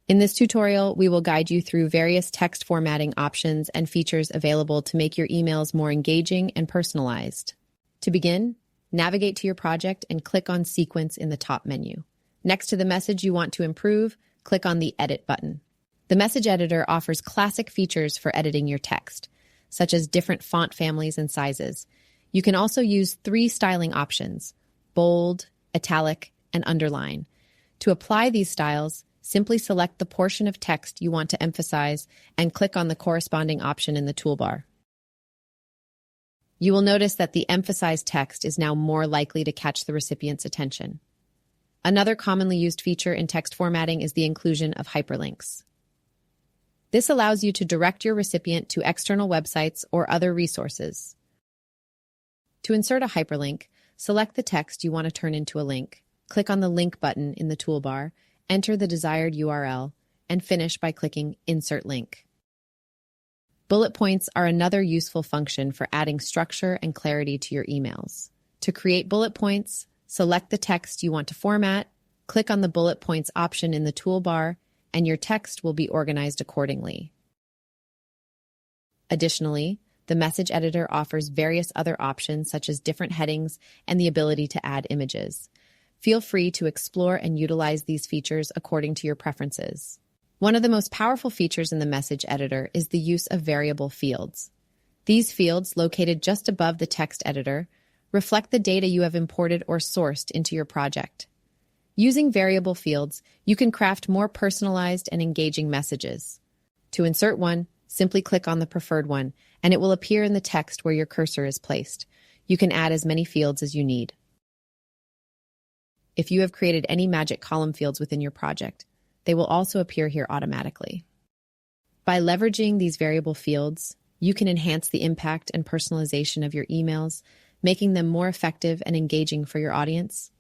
In this tutorial, we will guide you through various text formatting options and features available to make your emails more engaging and personalized. To begin, navigate to your project and click on Sequence in the top menu. Next to the message you want to improve, click on the Edit button. The message editor offers classic features for editing your text, such as different font families and sizes. You can also use 3 styling options: bold, italic, and underline. To apply these styles, simply select the portion of text you want to emphasize and click on the corresponding option in the toolbar. You will notice that the emphasized text is now more likely to catch the recipient's attention. Another commonly used feature in text formatting is the inclusion of hyperlinks. This allows you to direct your recipient to external websites or other resources. To insert a hyperlink, select the text you want to turn into a link, click on the Link button in the toolbar, enter the desired URL, and finish by clicking Insert Link. Bullet points are another useful function for adding structure and clarity to your emails. To create bullet points, select the text you want to format, click on the bullet points option in the toolbar, and your text will be organized accordingly. Additionally, the message editor offers various other options such as different headings and the ability to add images. Feel free to explore and utilize these features according to your preferences. One of the most powerful features in the message editor is the use of variable fields. These fields, located just above the text editor, reflect the data you have imported or sourced into your project. Using variable fields, you can craft more personalized and engaging messages. To insert one, simply click on the preferred one, and it will appear in the text where your cursor is placed. You can add as many fields as you need. If you have created any magic column fields within your project, they will also appear here automatically. By leveraging these variable fields, you can enhance the impact and personalization of your emails, making them more effective and engaging for your audience.